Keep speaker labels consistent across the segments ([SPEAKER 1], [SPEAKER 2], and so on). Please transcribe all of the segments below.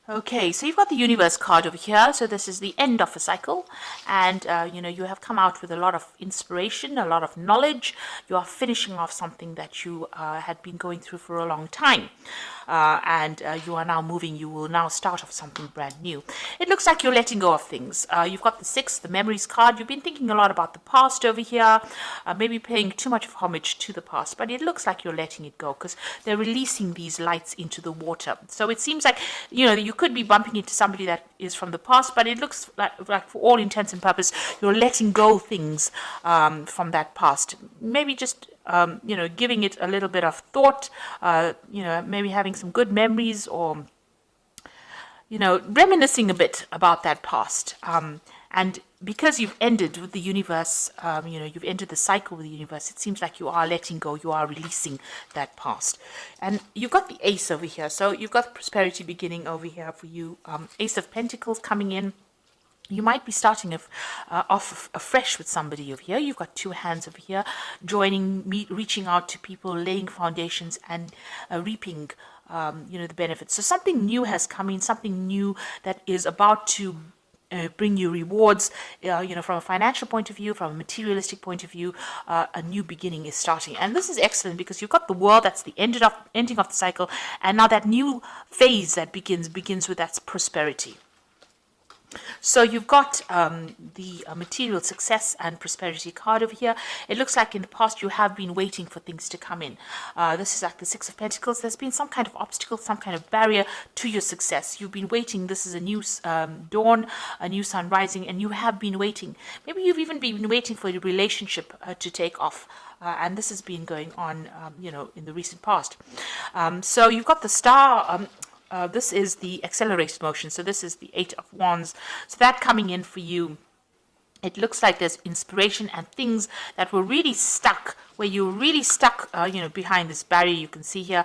[SPEAKER 1] Okay, so you've got the universe card over here. So this is the end of a cycle, and you have come out with a lot of inspiration, a lot of knowledge. You are finishing off something that you had been going through for a long time, and you are now moving. You will now start off something brand new. It looks like you're letting go of things. You've got the six, the memories card. You've been thinking a lot about the past over here, maybe paying too much of homage to the past, but it looks like you're letting it go because they're releasing these lights into the water. So it seems like you could be bumping into somebody that is from the past, but it looks like for all intents and purposes, you're letting go things from that past. Maybe just giving it a little bit of thought. Maybe having some good memories, or reminiscing a bit about that past. And because you've ended with the universe, you've entered the cycle with the universe, it seems like you are letting go, you are releasing that past. And you've got the ace over here. So you've got prosperity beginning over here for you. Ace of Pentacles coming in. You might be starting off afresh with somebody over here. You've got two hands over here, reaching out to people, laying foundations, and reaping the benefits. So something new has come in, something new that is about to bring you rewards, from a financial point of view, from a materialistic point of view. A new beginning is starting, and this is excellent because you've got the world, that's the ending of the cycle, and now that new phase that begins with that prosperity. So you've got the material success and prosperity card over here. It looks like in the past you have been waiting for things to come in. This is like the Six of Pentacles. There's been some kind of obstacle, some kind of barrier to your success. You've been waiting. This is a new dawn, a new sun rising, and you have been waiting. Maybe you've even been waiting for your relationship to take off. And this has been going on, in the recent past. So you've got the star. This is the accelerated motion. So this is the Eight of Wands. So that coming in for you, it looks like there's inspiration and things that were really stuck, where you were really stuck, behind this barrier you can see here.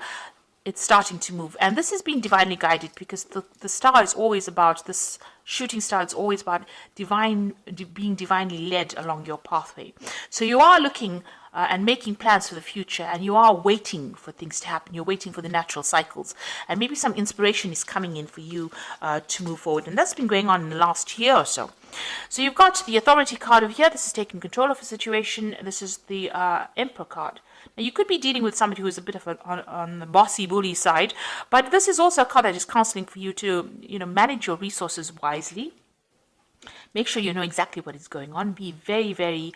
[SPEAKER 1] It's starting to move. And this has been divinely guided because the star is always about, this shooting star is always about being divinely led along your pathway. So you are looking and making plans for the future, and you are waiting for things to happen. You're waiting for the natural cycles, and maybe some inspiration is coming in for you to move forward, and that's been going on in the last year or so. So you've got the authority card over here. This is taking control of a situation. This is the Emperor card. Now you could be dealing with somebody who is a bit of on the bossy bully side, but this is also a card that is counseling for you to manage your resources wisely. Make sure you know exactly what is going on. Be very, very,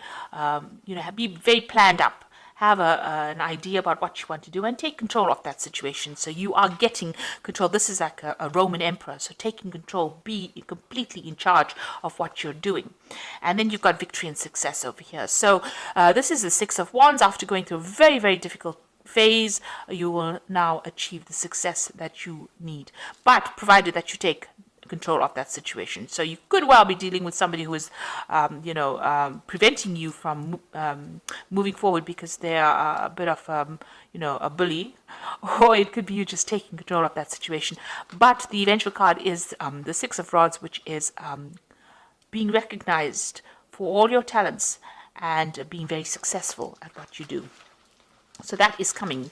[SPEAKER 1] be very planned up. Have an idea about what you want to do and take control of that situation. So you are getting control. This is like a Roman emperor. So taking control, be completely in charge of what you're doing. And then you've got victory and success over here. So this is the Six of Wands. After going through a very, very difficult phase, you will now achieve the success that you need. But provided that you take control of that situation. So you could well be dealing with somebody who is, preventing you from moving forward because they are a bit of, a bully, or it could be you just taking control of that situation. But the eventual card is the Six of Rods, which is being recognized for all your talents and being very successful at what you do. So that is coming,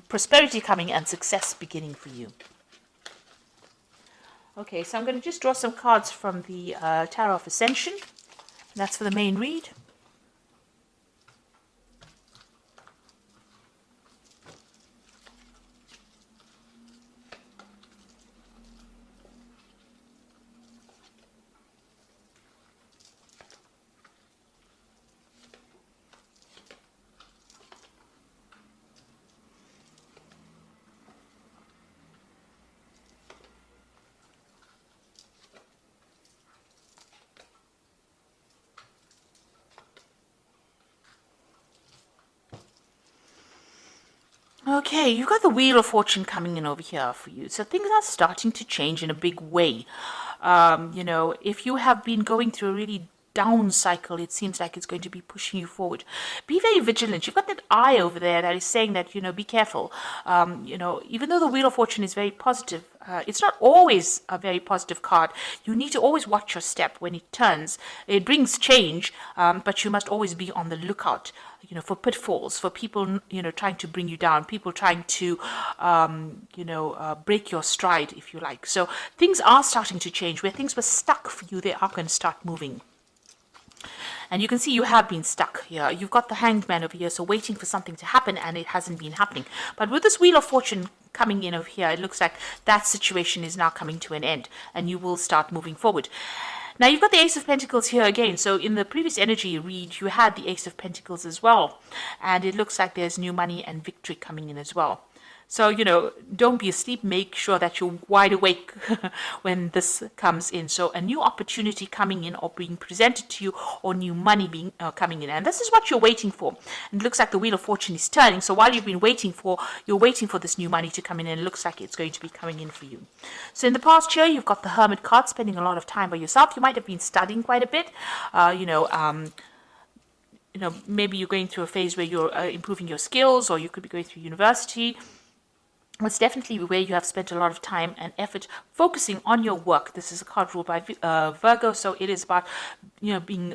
[SPEAKER 1] prosperity coming and success beginning for you. Okay, so I'm going to just draw some cards from the Tarot of Ascension. That's for the main read. Okay, you've got the Wheel of Fortune coming in over here for you. So things are starting to change in a big way. If you have been going through a really down cycle, it seems like it's going to be pushing you forward. Be very vigilant. You've got that eye over there that is saying that, be careful. Even though the Wheel of Fortune is very positive, it's not always a very positive card. You need to always watch your step when it turns. It brings change, but you must always be on the lookout, for pitfalls, for people, trying to bring you down, people trying to, break your stride, if you like. So things are starting to change. Where things were stuck for you, they are going to start moving. And you can see you have been stuck here. You've got the Hanged Man over here, so waiting for something to happen, and it hasn't been happening. But with this Wheel of Fortune coming in over here, it looks like that situation is now coming to an end, and you will start moving forward. Now, you've got the Ace of Pentacles here again. So in the previous energy read, you had the Ace of Pentacles as well. And it looks like there's new money and victory coming in as well. So, don't be asleep. Make sure that you're wide awake when this comes in. So a new opportunity coming in or being presented to you, or new money being coming in. And this is what you're waiting for. And it looks like the Wheel of Fortune is turning. So while you've been you're waiting for this new money to come in, and it looks like it's going to be coming in for you. So in the past year, you've got the Hermit card, spending a lot of time by yourself. You might have been studying quite a bit, maybe you're going through a phase where you're improving your skills, or you could be going through university. It's definitely where you have spent a lot of time and effort focusing on your work. This is a card ruled by Virgo, so it is about being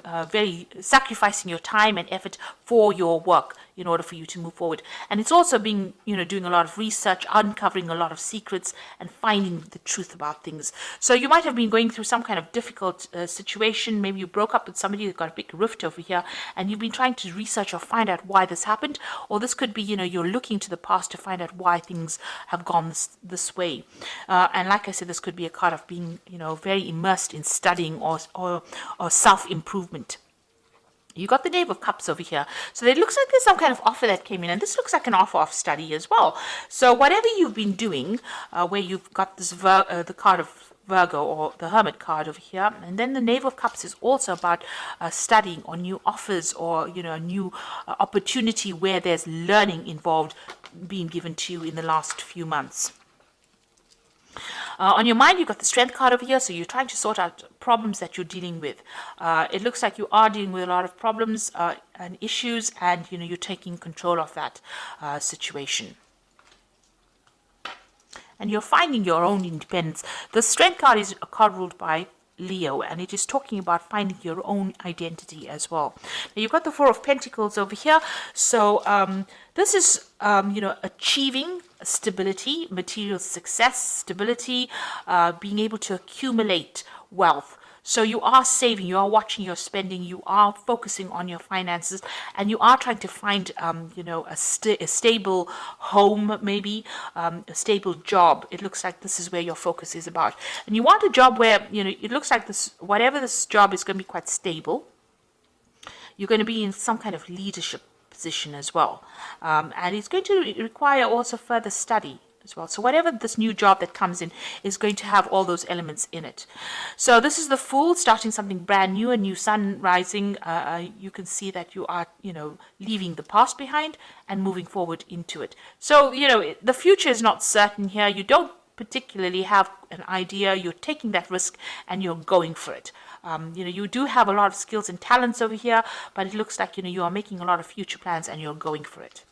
[SPEAKER 1] sacrificing your time and effort for your work in order for you to move forward. And it's also being doing a lot of research, uncovering a lot of secrets, and finding the truth about things. So you might have been going through some kind of difficult situation. Maybe you broke up with somebody, you've got a big rift over here, and you've been trying to research or find out why this happened. Or this could be you're looking to the past to find out why things have gone this way. And like I said, this could be a card of being very immersed in studying or self-improvement. You got the Knave of Cups over here. So it looks like there's some kind of offer that came in, and this looks like an offer of study as well. So whatever you've been doing, where you've got this the card of Virgo, or the Hermit card over here, and then the Knave of Cups is also about studying, or new offers, or a new opportunity where there's learning involved being given to you in the last few months. On your mind, you've got the Strength card over here, so you're trying to sort out problems that you're dealing with. It looks like you are dealing with a lot of problems and issues, and you're taking control of that situation. And you're finding your own independence. The Strength card is a card ruled by Leo, and it is talking about finding your own identity as well. Now, you've got the Four of Pentacles over here, so this is achieving stability, material success, stability, being able to accumulate wealth. So you are saving, you are watching your spending, you are focusing on your finances, and you are trying to find, a stable home, maybe a stable job. It looks like this is where your focus is about. And you want a job where, it looks like whatever this job is going to be quite stable. You're going to be in some kind of leadership position as well. And it's going to require also further study as well. So whatever this new job that comes in is going to have all those elements in it. So this is the Fool, starting something brand new, a new sun rising. You can see that you are, leaving the past behind and moving forward into it. So, the future is not certain here. You don't particularly have an idea. You're taking that risk and you're going for it. You do have a lot of skills and talents over here, but it looks like, you are making a lot of future plans and you're going for it.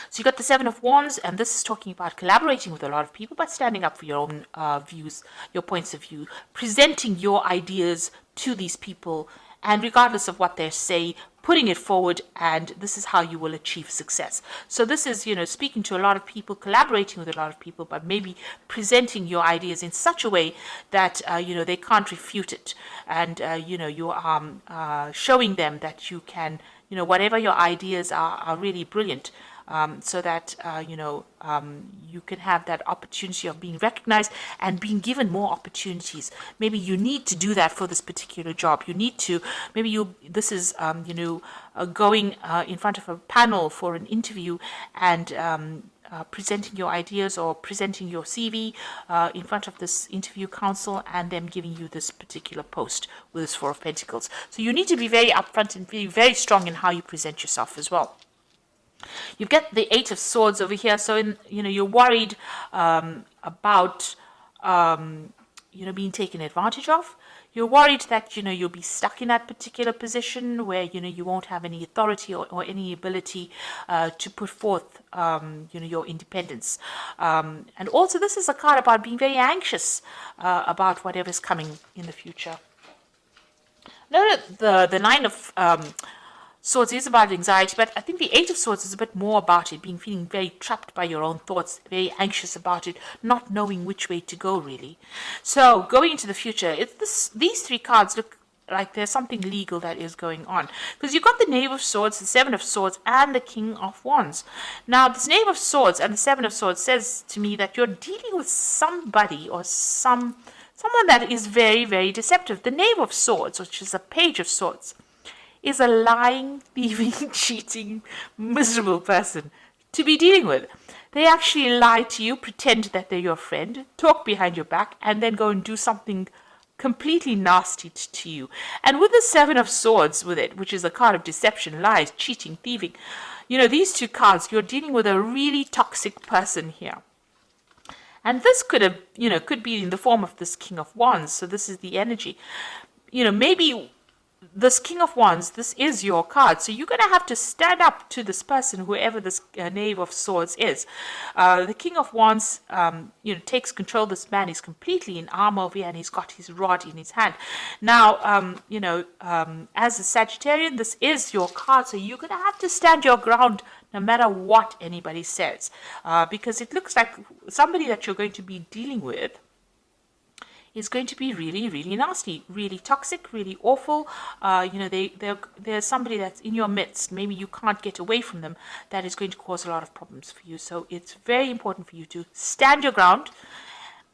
[SPEAKER 1] So you got the Seven of Wands, and this is talking about collaborating with a lot of people, but standing up for your own views, your points of view, presenting your ideas to these people, and regardless of what they say, putting it forward, and this is how you will achieve success. So this is, speaking to a lot of people, collaborating with a lot of people, but maybe presenting your ideas in such a way that, they can't refute it. And, you are showing them that you can, whatever your ideas are really brilliant. So that, you can have that opportunity of being recognized and being given more opportunities. Maybe you need to do that for this particular job. You need to, this is, going in front of a panel for an interview and presenting your ideas or presenting your CV in front of this interview council, and them giving you this particular post with this Four of Pentacles. So you need to be very upfront and be very strong in how you present yourself as well. You get the Eight of Swords over here, so you're worried about being taken advantage of. You're worried that, you'll be stuck in that particular position where, you won't have any authority or any ability to put forth, your independence. And also, this is a card about being very anxious about whatever's coming in the future. No, the Nine of Swords is about anxiety, but I think the Eight of Swords is a bit more about it, feeling very trapped by your own thoughts, very anxious about it, not knowing which way to go, really. So, going into the future, these three cards look like there's something legal that is going on. Because you've got the Knave of Swords, the Seven of Swords, and the King of Wands. Now, this Knave of Swords and the Seven of Swords says to me that you're dealing with somebody or someone that is very, very deceptive. The Knave of Swords, which is a Page of Swords, is a lying, thieving, cheating, miserable person to be dealing with. They actually lie to you, pretend that they're your friend, talk behind your back, and then go and do something completely nasty to you. And with the Seven of Swords with it, which is a card of deception, lies, cheating, thieving, these two cards, you're dealing with a really toxic person here. And this could be in the form of this King of Wands. So this is the energy. Maybe this King of Wands, this is your card. So you're going to have to stand up to this person, whoever this Knave of Swords is. The King of Wands, takes control. This man is completely in armor over here, and he's got his rod in his hand. Now, as a Sagittarian, this is your card. So you're going to have to stand your ground no matter what anybody says. Because it looks like somebody that you're going to be dealing with is going to be really, really nasty, really toxic, really awful. There's somebody that's in your midst. Maybe you can't get away from them. That is going to cause a lot of problems for you. So it's very important for you to stand your ground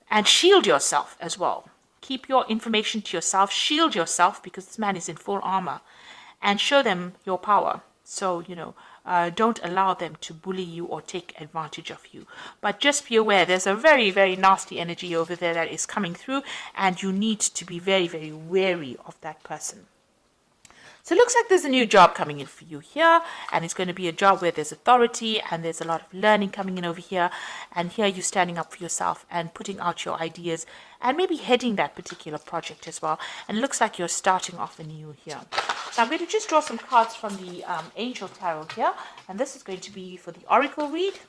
[SPEAKER 1] and shield yourself as well. Keep your information to yourself. Shield yourself, because this man is in full armor, and show them your power. So, don't allow them to bully you or take advantage of you. But just be aware, there's a very, very nasty energy over there that is coming through, and you need to be very, very wary of that person. So it looks like there's a new job coming in for you here, and it's going to be a job where there's authority and there's a lot of learning coming in over here. And here you're standing up for yourself and putting out your ideas and maybe heading that particular project as well. And it looks like you're starting off anew here. So I'm going to just draw some cards from the Angel Tarot here, and this is going to be for the Oracle read.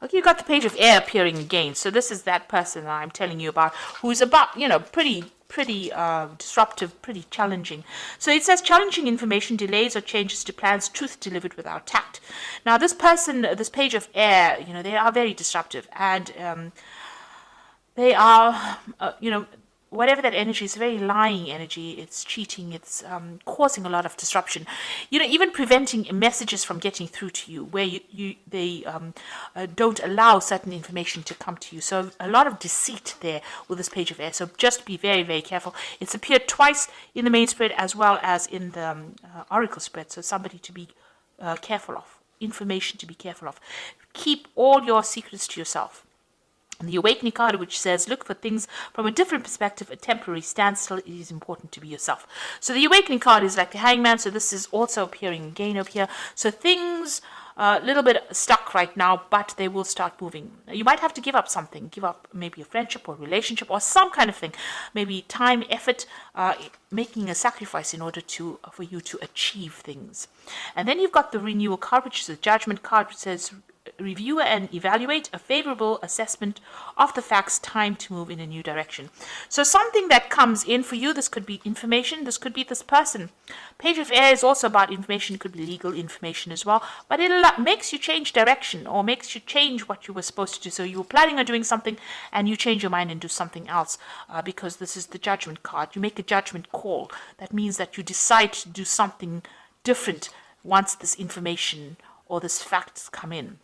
[SPEAKER 1] Okay, you got the Page of Air appearing again. So this is that person that I'm telling you about, who's about, pretty disruptive, pretty challenging. So it says challenging information, delays or changes to plans, truth delivered without tact. Now this person, this Page of Air, they are very disruptive, and they are, whatever that energy is, very lying energy. It's cheating. It's causing a lot of disruption. Even preventing messages from getting through to you, where they don't allow certain information to come to you. So a lot of deceit there with this Page of Air. So just be very, very careful. It's appeared twice in the main spread as well as in the Oracle spread. So somebody to be careful of. Information to be careful of. Keep all your secrets to yourself. The Awakening card, which says, look for things from a different perspective, a temporary standstill. It is important to be yourself. So the Awakening card is like the Hangman. So this is also appearing again over here. So things a little bit stuck right now, but they will start moving. You might have to give up something. Give up maybe a friendship or relationship or some kind of thing. Maybe time, effort, making a sacrifice in order for you to achieve things. And then you've got the Renewal card, which is a Judgment card, which says, review and evaluate a favorable assessment of the facts, time to move in a new direction. So something that comes in for you, this could be information, this could be this person. Page of Air is also about information, it could be legal information as well, but it makes you change direction or makes you change what you were supposed to do. So you were planning on doing something and you change your mind and do something else because this is the Judgment card. You make a judgment call. That means that you decide to do something different once this information or this facts come in.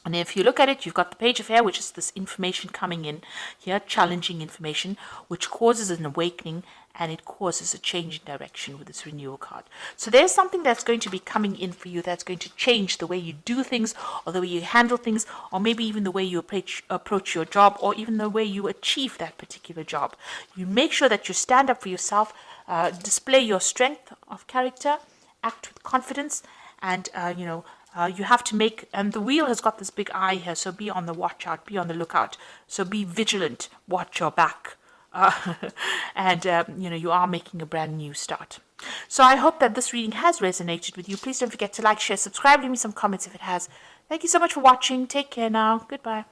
[SPEAKER 1] And if you look at it, you've got the Page of Air, which is this information coming in here, challenging information, which causes an awakening and it causes a change in direction with this Renewal card. So there's something that's going to be coming in for you that's going to change the way you do things or the way you handle things or maybe even the way you approach your job or even the way you achieve that particular job. You make sure that you stand up for yourself, display your strength of character, act with confidence, and You have to make, and the wheel has got this big eye here, so be on the watch out, be on the lookout. So be vigilant, watch your back. And, you are making a brand new start. So I hope that this reading has resonated with you. Please don't forget to like, share, subscribe, leave me some comments if it has. Thank you so much for watching. Take care now. Goodbye.